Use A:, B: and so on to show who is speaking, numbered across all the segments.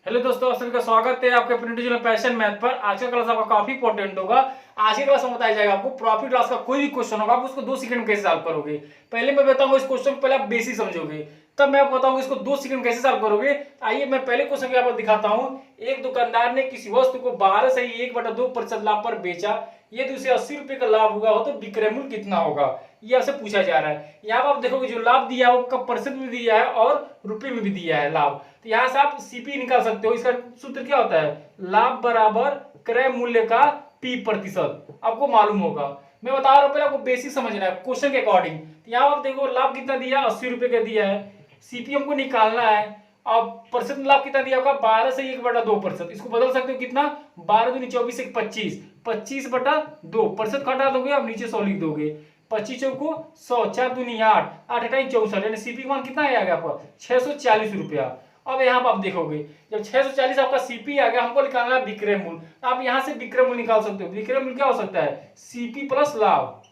A: Hello दोस्तों, आप सभी का स्वागत है आपके अपने चैनल पैशन मैथ पर। आज का क्लास आपका काफी इंपॉर्टेंट होगा। आज के क्लास में बताया जाएगा आपको प्रॉफिट लॉस का कोई भी क्वेश्चन होगा, आप उसको 2 सेकंड में कैसे सॉल्व करोगे। पहले मैं बताऊंगा इस क्वेश्चन को, पहले आप बेसिक समझोगे, तब मैं आपको बताऊंगा इसको 2 सेकंड कैसे सॉल्व करोगे। आइए मैं पहले क्वेश्चन को आपको दिखाता हूँ। एक दुकानदार ने किसी वस्तु को 12 से 1/2% लाभ पर बेचा। यदि उसे 80 रुपए का लाभ हुआ हो तो विक्रय मूल्य कितना होगा, ये आपसे पूछा जा रहा है। यहाँ पर आप देखोगे जो लाभ दिया है वो कब परसेंट में दिया है और रुपए में भी दिया है लाभ। तो यहाँ से आप सीपी निकाल सकते हो। इसका सूत्र क्या होता है, लाभ बराबर क्रय मूल्य का पी प्रतिशत, आपको मालूम होगा। मैं बता रहा हूँ, पहले आपको बेसिक समझना है क्वेश्चन के अकॉर्डिंग। तो यहाँ आप देखो लाभ कितना दिया, 80 रुपए का दिया है। सीपी हमको निकालना है। अब परसेंट लाभ कितना दिया होगा, 12 से 1/2%। इसको बदल सकते हो कितना, 12 दूनी 24 1 25, 25/2%। घटा दोगे अब नीचे 100 लिख दोगे। 25 चौको 100, 4 दूनी 8, 8 अठाई 64, यानी सीपी का मान कितना आ गया आपका 640 रुपया। अब यहाँ पर आप देखोगे जब 640 आपका सीपी आ गया, हमको निकालना है विक्रय मूल्य। आप यहाँ से विक्रय मूल्य निकाल सकते हो। विक्रय मूल्य क्या हो सकता है, सीपी प्लस लाभ।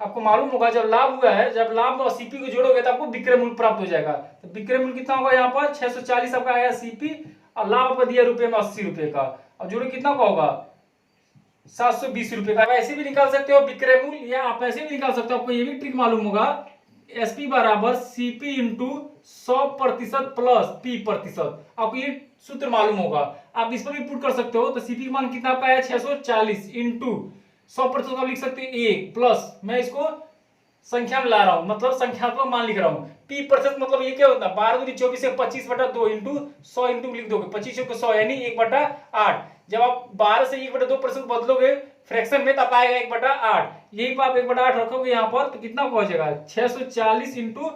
A: आपको मालूम होगा जब लाभ हुआ है, जब लाभ और सीपी को जोड़ोगे तो आपको विक्रय मूल्य प्राप्त हो जाएगा। तो विक्रय मूल्य कितना होगा, यहाँ पर 640 आपका आया सीपी, और लाभ आपका दिया रुपए में 80 रुपए का। अब जोड़ो कितना का होगा, 720 रुपए का। ऐसे भी निकाल सकते हो विक्रय मूल्य, या आप ऐसे भी निकाल सकते हो। आपको ये भी ट्रिक मालूम होगा, एसपी बराबर सीपी इंटू 100% प्लस पी प्रतिशत। आपको ये सूत्र मालूम होगा, आप इस पर भी पुट कर सकते हो। तो सीपी का मान कितना आपका है 640 इंटू 100% का लिख सकते हैं 1 प्लस, मैं इसको संख्या में ला रहा हूं, मतलब संख्यात्मक मान लिख रहा हूं। पी प्रतिशत मतलब ये क्या होता है, 12 दूनी 24 से 25/2 इंटू 100 इंटू लिख दोगे 25 को 100 यानी 1/8। जब आप 12 से 1/2% बदलोगे फ्रैक्शन में तब आएगा 1/8। यही पर आप 1/8 रखोगे यहाँ पर तो कितना पहुंचेगा 640 इंटू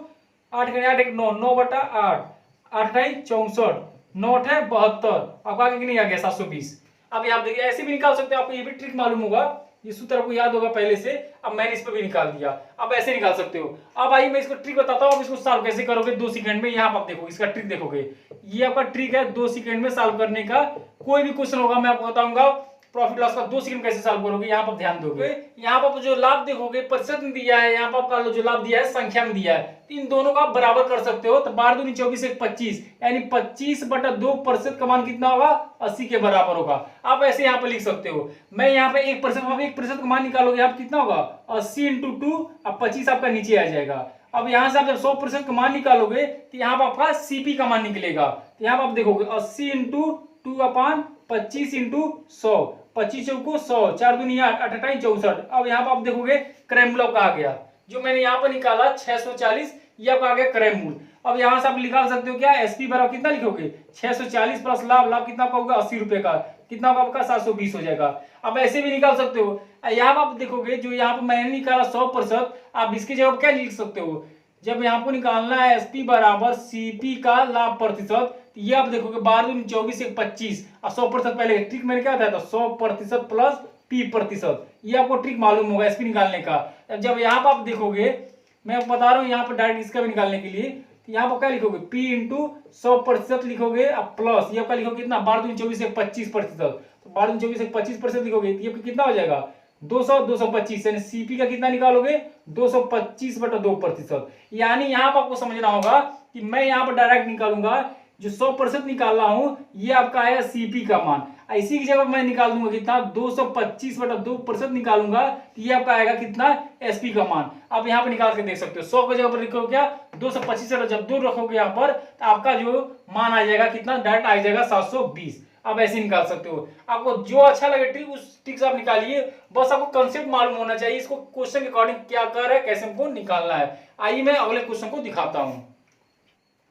A: 8 8 1 9, 9/8, 8 64, 9 है 72, आपका आगे नहीं आ गया 720। अब यहाँ देखिए ऐसे भी निकाल सकते हो, आपको ये भी ट्रिक मालूम होगा, ये सूत्र आपको याद होगा पहले से। अब मैंने इस पर भी निकाल दिया, अब ऐसे निकाल सकते हो। अब आइए मैं इसको ट्रिक बताता हूँ, अब इसको सॉल्व कैसे करोगे 2 सेकंड में। यहाँ पर आप देखो इसका ट्रिक देखोगे, ये आपका ट्रिक है 2 सेकंड में सॉल्व करने का। कोई भी क्वेश्चन होगा मैं आपको बताऊंगा प्रॉफिट लॉस का 2 सेकंड कैसे सॉल्व करोगे, यहाँ पर ध्यान दोगे। यहाँ पर जो लाभ देखोगे प्रतिशत में दिया है, यहाँ पर आपका जो लाभ दिया है संख्या में दिया है। इन दोनों को आप बराबर कर सकते हो। तो 12 दूनी 24 1 25, यानी 25/2% का मान कितना होगा 80 के बराबर होगा। आप ऐसे यहाँ पे लिख सकते हो। मैं यहाँ पे 1% का मान निकालोगे आप कितना होगा 80 इंटू 2, अब 25 आपका नीचे आ जाएगा। अब यहाँ से आप जब 100% का मान निकालोगे तो यहाँ पर आपका सीपी का मान निकलेगा। तो यहाँ पर आप देखोगे 80 इंटू 2/25 इंटू 100, 25 चौको 100, 4 दूनी 8, 8 अठाई 64। अब यहाँ पर आप देखोगे क्रय मूल्य का आ गया, जो मैंने यहाँ पर निकाला 640, ये आपका आ गया क्रय मूल्य। अब यहाँ से आप निकाल सकते हो क्या, एसपी बराबर कितना लिखोगे 640 प्लस लाभ, लाभ कितना का होगा 80 रुपए का, कितना होगा आपका 720 हो जाएगा। अब ऐसे भी निकाल सकते हो। यहाँ पर आप देखोगे जो यहाँ पर मैंने निकाला 100%, आप इसकी जगह क्या लिख सकते हो, जब यहाँ को निकालना है एसपी बराबर सीपी का लाभ प्रतिशत, ये आप देखोगे 12 दूनी 24 1 25, और 100% पहले ट्रिक मैंने क्या बताया था 100% प्लस पी प्रतिशत, ये आपको ट्रिक मालूम होगा एसपी निकालने का। जब यहाँ पर आप देखोगे, मैं आपको बता रहा हूँ यहाँ पर डायरेक्ट इसका भी निकालने के लिए, यहाँ पर क्या लिखोगे पी इंटू 100% लिखोगे, अब प्लस ये आपका लिखोगे कितना 12 दूनी 24 1 25%, तो 12 दूनी 24 1 25% लिखोगे, ये कितना हो जाएगा 200 225, यानी सीपी का कितना निकालोगे 225/2%। यानी यहाँ पर आपको समझना होगा कि मैं यहाँ पर डायरेक्ट निकालूंगा, जो 100% निकाल रहा हूं ये आपका आया सीपी का मान। इसी की जगह मैं निकाल दूंगा कितना 225/2% निकालूंगा, तो ये आपका आएगा कितना एसपी का मान। आप यहाँ पर निकाल के देख सकते हो। 100 की जगह पर लिखोगे क्या 225, जब 2 रखोगे यहाँ पर तो आपका जो मान आ जाएगा कितना डायरेक्ट आ जाएगा 720। आप ऐसे निकाल सकते हो। आपको जो अच्छा लगे ट्रिक उस ट्रिक से आप निकालिए, बस आपको कंसेप्ट मालूम होना चाहिए, इसको क्वेश्चन के अकॉर्डिंग क्या कर रहा है, कैसे हमको निकालना है। आइए मैं अगले क्वेश्चन को दिखाता हूं।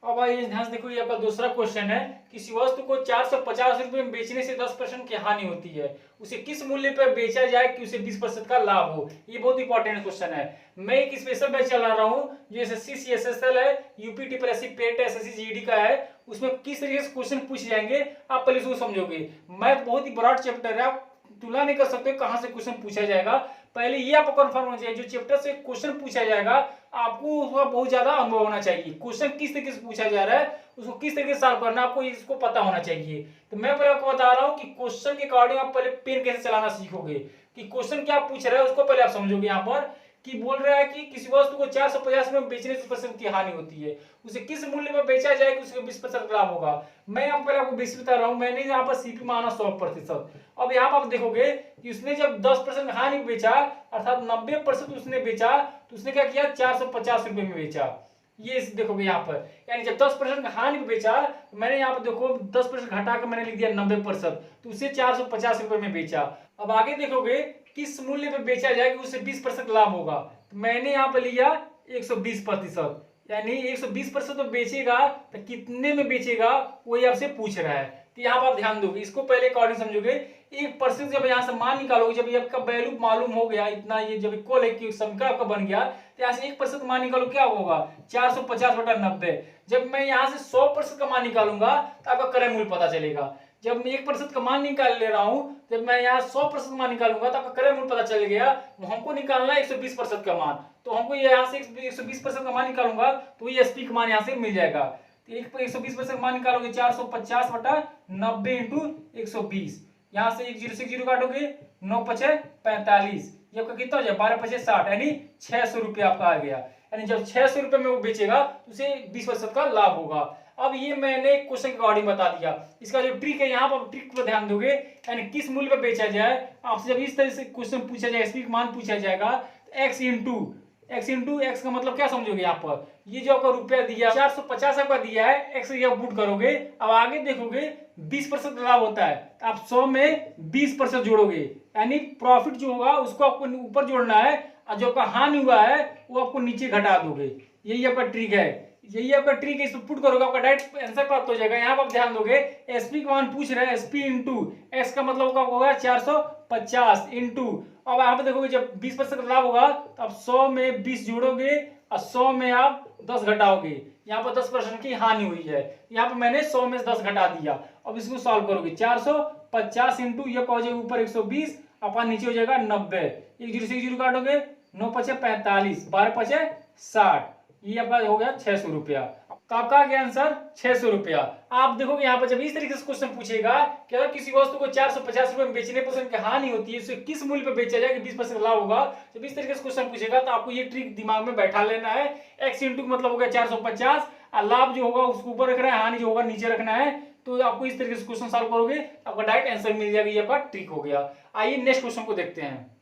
A: अब आइए ध्यान से देखो, ये आपका दूसरा क्वेश्चन है। किसी वस्तु को 450 रुपए में बेचने से 10% की हानि होती है, उसे किस मूल्य पर बेचा जाए कि उसे 20% का लाभ हो। ये बहुत इंपॉर्टेंट क्वेश्चन है। मैं एक स्पेशल बैच चला रहा हूँ जो एसएससी सीएसएसएल है, यूपी ट्रिपल पेट है, एसएससी जीडी का है। उसमें किस तरीके से क्वेश्चन पूछ जाएंगे आप पहले उसको समझोगे। मैथ बहुत ही ब्रॉड चैप्टर है, आप तुलना नहीं कर सकते कहां से क्वेश्चन पूछा जाएगा। पहले ये आपको कंफर्म होना चाहिए, जो चैप्टर से क्वेश्चन पूछा जाएगा आपको उसका बहुत ज्यादा अनुभव होना चाहिए। क्वेश्चन किस तरीके से पूछा जा रहा है, उसको किस तरीके से सॉल्व करना है, आपको इसको पता होना चाहिए। तो मैं पहले आपको बता रहा हूँ कि क्वेश्चन के अकॉर्डिंग आप पहले पेन कैसे चलाना सीखोगे, कि क्वेश्चन क्या पूछ रहा है उसको पहले आप समझोगे। यहाँ पर कि बोल रहा है कि किसी वस्तु को 450 में बेचने से 20% की हानि होती है, उसे किस मूल्य में बेचा जाए कि उसको 20% लाभ होगा। मैं यहाँ पहले आपको 20 बता रहा हूँ, मैंने यहाँ पर सीपी माना 100%। अब यहाँ पर आप देखोगे कि उसने जब 10% हानि बेचा अर्थात 90% उसने बेचा, तो उसने क्या किया 450 रुपए में बेचा। ये देखोगे यहाँ पर, यानी जब 10% हानि बेचा, मैंने यहाँ पर देखो 10% घटा कर मैंने लिख दिया 90%, तो उसे 450 रुपए में बेचा। अब आगे देखोगे किस मूल्य पे बेचा जाए कि उसे 20% लाभ होगा, तो मैंने यहाँ पर लिया 120%, यानी 120% तो बेचेगा तो कितने में बेचेगा वही आपसे पूछ रहा है। तो यहाँ पर आप ध्यान दोगे, इसको पहले अकॉर्डिंग समझोगे। 1% जब यहाँ से मान निकालोगे, जब ये आपका वैल्यू मालूम हो गया इतना, ये जब इक्वल है कि समीकरण आपका बन गया, तो यहाँ से 1% मान निकालो क्या होगा 450/90। जब मैं यहाँ से 100% का मान निकालूंगा तो आपका क्रय मूल्य पता चलेगा। जब मैं 1% का मान निकाल ले रहा हूं, जब मैं यहाँ 100% मान निकालूंगा तो आपका क्रय मूल्य पता चल गया। हमको निकालना है 120% का मान, तो हमको यहाँ से 120% का मान निकालूंगा तो ये एसपी का मान यहाँ से मिल जाएगा। तो 120% का मान निकालोगे 450/90 इंटू 120, यहाँ से 1 0 से 0 काटोगे 9 5 45, ये आपका कितना हो जाए 12 5 60, यानी 600 रुपये आपका आ गया। यानी जब 600 रुपये में वो बेचेगा तो उसे 20% का लाभ होगा। अब ये मैंने क्वेश्चन के अकॉर्डिंग बता दिया। इसका जो ट्रिक है, यहाँ पर ट्रिक पर ध्यान दोगे, यानी किस मूल्य पर बेचा जाए। आपसे जब इस तरह से क्वेश्चन पूछा जाए, एसपी का मान पूछा जाएगा, तो एक्स इंटू एक्स का मतलब क्या समझोगे यहाँ पर, ये जो आपका रुपया दिया 450 आपका दिया है, एक्स ये पुट करोगे। अब आगे देखोगे 20% लाभ होता है, तो आप 100 में 20% जोड़ोगे, यानी प्रॉफिट जो होगा उसको आपको ऊपर जोड़ना है और जो आपका हानि हुआ है वो आपको नीचे घटा दोगे। यही आपका ट्रिक है, यही आपका ट्रिक है। इसको पुट करोगे आपका डायरेक्ट आंसर प्राप्त हो जाएगा। यहाँ पर आप ध्यान दोगे, एसपी का मान पूछ रहे हैं, एसपी इंटू एक्स का मतलब क्या होगा 450 इंटू, अब यहाँ पे देखोगे जब 20% लाभ होगा तो आप 100 में 20 जोड़ोगे और 100 में आप 10 घटाओगे। यहाँ पर 10% की हानि हुई है, यहाँ पर मैंने 100 में 10 घटा दिया। अब इसको सॉल्व करोगे 450 इंटू ये हो जाएगा ऊपर 120 अपन नीचे हो जाएगा 90, 1 0 से 0 काटोगे 9 5 45, 12 5 60, ये आपका हो गया 600 रुपया। तो आपका क्या आंसर 600 रुपया। आप देखोगे यहाँ पर जब इस तरीके से क्वेश्चन पूछेगा कि अगर किसी वस्तु को 450 रुपए में बेचने पर की हानि होती है, उसे किस मूल्य पर बेचा जाए कि 20% लाभ होगा, जब इस तरीके से क्वेश्चन पूछेगा तो आपको ये ट्रिक दिमाग में बैठा लेना है। एक्स इंटू मतलब हो गया 450 और लाभ जो होगा उसको ऊपर रखना है, हानि जो होगा नीचे रखना है। तो आपको इस तरीके से क्वेश्चन सॉल्व करोगे आपका डायरेक्ट आंसर मिल जाएगा। ये आपका ट्रिक हो गया। आइए नेक्स्ट क्वेश्चन को देखते हैं।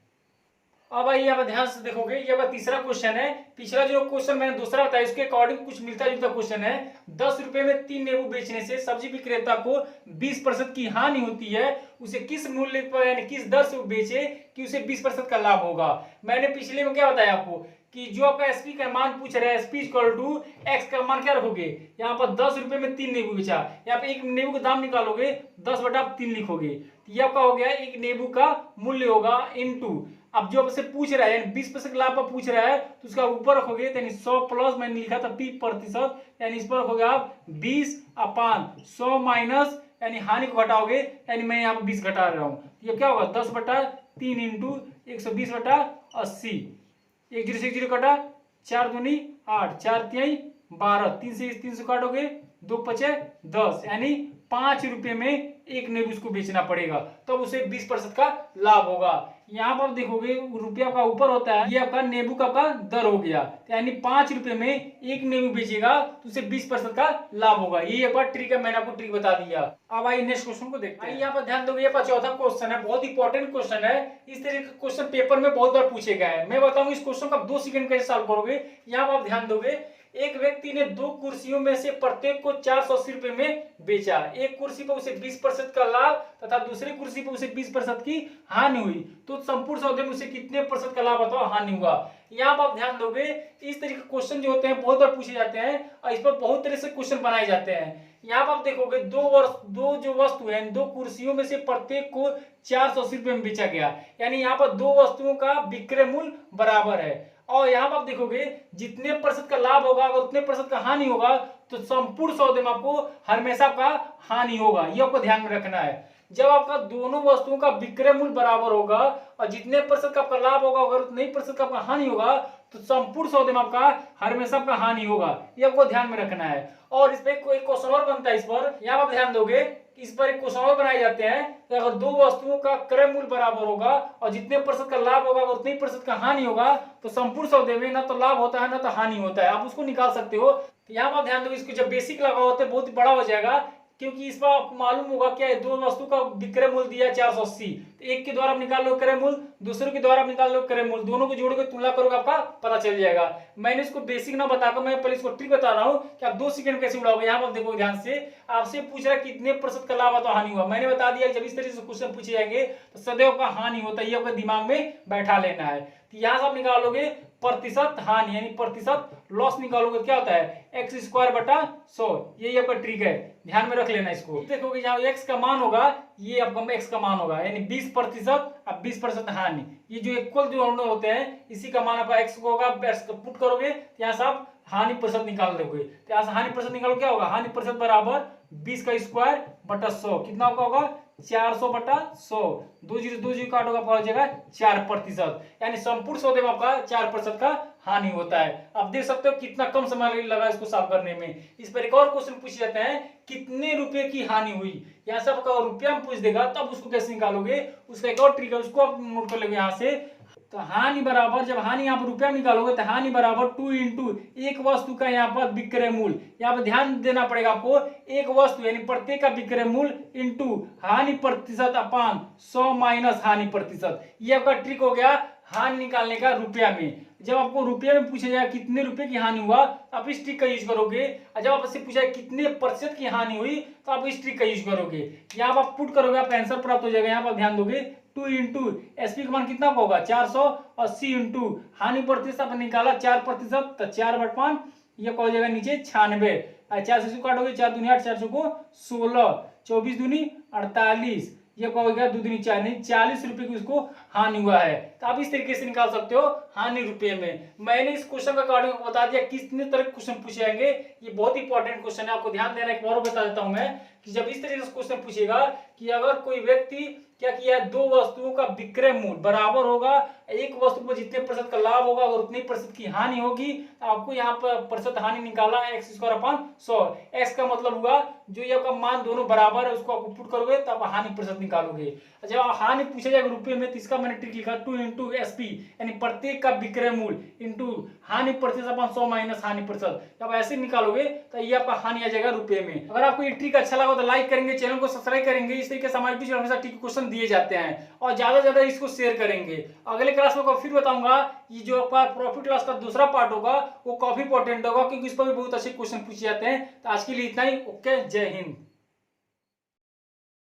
A: अब आइए आप ध्यान से देखोगे, ये आपका तीसरा क्वेश्चन है। पिछला जो क्वेश्चन मैंने दूसरा बताया उसके अकॉर्डिंग कुछ मिलता जुलता क्वेश्चन है। 10 रुपए में 3 नींबू बेचने से सब्जी विक्रेता को 20% की हानि होती है, उसे किस मूल्य पर यानी किस दर से बेचे कि उसे 20% का लाभ होगा। मैंने पिछले में क्या बताया आपको कि जो आपका एसपी का मान पूछ रहा है, एसपी इक्वल टू एक्स का मान क्या रखोगे, यहाँ पर 10 रुपए में 3 नींबू बेचा, यहाँ पे एक नींबू का दाम निकालोगे 10/3 लिखोगे, ये आपका हो गया एक नींबू का मूल्य होगा इनटू। अब जो आपसे पूछ रहा है यानी 20% लाभ पर पूछ रहा है तो उसका ऊपर रखोगे, यानी 100 प्लस मैंने लिखा था 30%, यानी इस पर रखोगे आप 20/100 माइनस यानी हानि को घटाओगे, यानी मैं यहाँ पर 20 घटा रहा हूँ, ये क्या होगा 10/3 इंटू 120/80, 1 0 से 1 0 कटा, 4 दूनी 8, 4 तिहाई 12, 3 से 300 काटोगे 2 5 10, यानी 5 रुपए में एक नींबू उसको बेचना पड़ेगा, तब तो उसे 20% का लाभ होगा। यहाँ पर देखोगे रुपया का ऊपर होता है, ये आपका नींबू का दर हो गया, यानी 5 रुपए में एक नींबू बेचेगा तो उसे 20% का लाभ होगा। ये एक बार ट्रिक है, मैंने आपको ट्रिक बता दिया। अब आइए नेक्स्ट क्वेश्चन को देखते हैं। यहाँ पर ध्यान दोगे, ये चौथा क्वेश्चन है, बहुत इंपॉर्टेंट क्वेश्चन है। इस तरह का क्वेश्चन पेपर में बहुत बार पूछे गए हैं। मैं बताऊंगा इस क्वेश्चन को आप 2 सेकंड कैसे सॉल्व करोगे। यहाँ पर आप ध्यान दोगे, एक व्यक्ति ने 2 कुर्सियों में से प्रत्येक को 480 रुपए में बेचा। एक कुर्सी पर उसे 20% का लाभ तथा दूसरी कुर्सी पर उसे 20% की हानि हुई, तो संपूर्ण सौदे में उसे कितने % का लाभ अथवा हानि हुआ। यहाँ पर आप ध्यान दोगे, इस तरह के क्वेश्चन जो होते हैं बहुत बार पूछे जाते हैं और इस पर बहुत तरह से क्वेश्चन बनाए जाते हैं। यहाँ पर आप देखोगे दो जो वस्तु है, 2 कुर्सियों में से प्रत्येक को 480 रुपए में बेचा गया, यानी यहाँ पर 2 वस्तुओं का विक्रय मूल्य बराबर है। और यहाँ पर आप देखोगे जितने % का लाभ होगा अगर उतने % का हानि होगा, तो संपूर्ण सौदे में आपको हमेशा का हानि होगा। ये आपको ध्यान में रखना है। जब आपका दोनों वस्तुओं का विक्रय मूल्य बराबर होगा और जितने % का आपका लाभ होगा अगर उतने ही % का आपका हानि होगा, तो संपूर्ण सौदे में आपका हमेशा का हानि होगा। ये आपको ध्यान में रखना है। और इस पे कोई क्वेश्चन और बनता है इस पर, यहाँ आप ध्यान दोगे, इस पर एक क्वेश्चन और बनाए जाते हैं कि अगर दो वस्तुओं का क्रय मूल्य बराबर होगा और जितने प्रतिशत का लाभ होगा उतने ही प्रतिशत का हानि होगा, तो संपूर्ण सौदे में ना तो लाभ होता है ना तो हानि होता है, आप उसको निकाल सकते हो। तो यहाँ पर ध्यान दो, इसको जब बेसिक लगा होता है बहुत ही बड़ा हो जाएगा, क्योंकि इस पर आपको मालूम होगा क्या है, दो वस्तु का विक्रय मूल्य दिया 480, तो एक के द्वारा आप निकाल लो क्रय मूल्य, दूसरे के द्वारा आप निकाल लो क्रय मूल्य, दोनों को जोड़ के तुलना करोगे आपका पता चल जाएगा। मैंने इसको बेसिक ना बताकर मैं पहले इसको ट्रिक बता रहा हूँ कि आप 2 सेकंड कैसे उड़ाओगे। यहाँ पर देखो ध्यान से, आपसे पूछ रहा है कितने प्रतिशत का लाभ तो हानि हुआ, मैंने बता दिया जब इस तरीके से क्वेश्चन पूछे जाएंगे तो सदैव का हानि होता है, ये आपके दिमाग में बैठा लेना है। तो यहाँ से आप निकालोगे प्रतिशत हानि यानी प्रतिशत लॉस निकालोगे, क्या होता है एक्स स्क्वायर बटा 100, यही आपका ट्रिक है, ध्यान में रख लेना इसको। देखोगे जहाँ एक्स का मान होगा ये आपका एक्स का मान होगा यानी 20% अब 20% हानि, ये जो इक्वल जो होते हैं इसी का मान आपका एक्स को होगा, पुट करोगे यहाँ से आप हानि प्रतिशत निकाल दोगे। तो यहाँ से हानि प्रतिशत निकालो, क्या होगा हानि प्रतिशत बराबर 20 का स्क्वायर बटा 100, कितना होगा 400 बटा 100, 2 जीरो 2 जीरो काट होगा पहुंच जाएगा 4%, यानी संपूर्ण सौदे में आपका 4% का हानि होता है। आप देख सकते हो कितना कम समय लगा इसको सॉल्व करने में। इस पर एक और क्वेश्चन पूछ जाते हैं कितने रुपए की हानि हुई, यहाँ से आपका रुपया में पूछ देगा तब उसको कैसे निकालोगे, उसका एक और ट्रिक है, उसको आप नोट कर लेंगे यहाँ से। तो हानि बराबर, जब हानि यहाँ पर रुपया निकालोगे तो हानि बराबर 2 इंटू एक वस्तु का यहाँ पर विक्रय मूल्य, यहाँ पर ध्यान देना पड़ेगा आपको, एक वस्तु यानी प्रत्येक का विक्रय मूल्य इंटू हानि प्रतिशत अपान 100 माइनस हानि प्रतिशत, ये आपका ट्रिक हो गया हानि निकालने का रुपया में। जब आपको रुपये में पूछा जाए कितने रुपए की हानि हुआ तो आप इस ट्रिक का यूज करोगे, और जब आपसे पूछा जाए कितने प्रतिशत की हानि हुई तो आप इस ट्रिक का यूज करोगे। यहाँ आप पुट करोगे आप आंसर प्राप्त हो जाएगा। यहाँ पर ध्यान दोगे 2 इंटू एसपी का मान कितना होगा 480 इंटू हानि प्रतिशत आपने निकाला 4%, तो 4/5 ये हो जाएगा नीचे 96, 4 से काटोगे 4 दूनी 8, 4 को 16, 24 दूनी 48, ये क्या हो गया 2 दूनी 4, नहीं 40 रुपए की उसको हानि हुआ है। तो आप इस तरीके से निकाल सकते हो हानि रुपए में। मैंने इस क्वेश्चन का अकॉर्डिंग बता दिया कितने तरह के क्वेश्चन पूछे जाएंगे, ये बहुत इंपॉर्टेंट क्वेश्चन है, आपको ध्यान देना। एक और बता देता हूं मैं कि जब इस तरीके से क्वेश्चन पूछेगा कि अगर कोई व्यक्ति क्या किया, दो वस्तुओं का विक्रय मूल्य बराबर होगा, एक वस्तु पर जितने प्रतिशत का लाभ होगा और उतने प्रतिशत की हानि होगी, तो आपको यहाँ पर प्रतिशत हानि निकालना है एक्स स्क्वायर अपान 100। एक्स का मतलब हुआ जो ये आपका मान दोनों बराबर है उसको आप पुट करोगे तब हानि प्रतिशत निकालोगे। जब हानि पूछा जाएगा रुपये में तो इसका मैंने ट्रिक लिखा 2 इंटू एसपी यानी प्रत्येक का विक्रय मूल्य इंटू हानि प्रतिशत अपान 100 माइनस हानि प्रतिशत, जब ऐसे निकालोगे तो ये आपका हानि आ जाएगा रुपये में। अगर आपको ये ट्रिक अच्छा लगा तो लाइक करेंगे, चैनल को सब्सक्राइब करेंगे। इस तरीके से हमारे टीचर हमेशा ट्रिक क्वेश्चन दिए जाते हैं और ज्यादा से ज्यादा इसको शेयर करेंगे। अगले क्लास में फिर बताऊंगा ये जो आपका प्रॉफिट लॉस का दूसरा पार्ट होगा वो काफी इंपॉर्टेंट होगा, क्योंकि इस पर भी बहुत अच्छे क्वेश्चन पूछे जाते हैं। तो आज के लिए इतना ही, ओके, जय हिंद।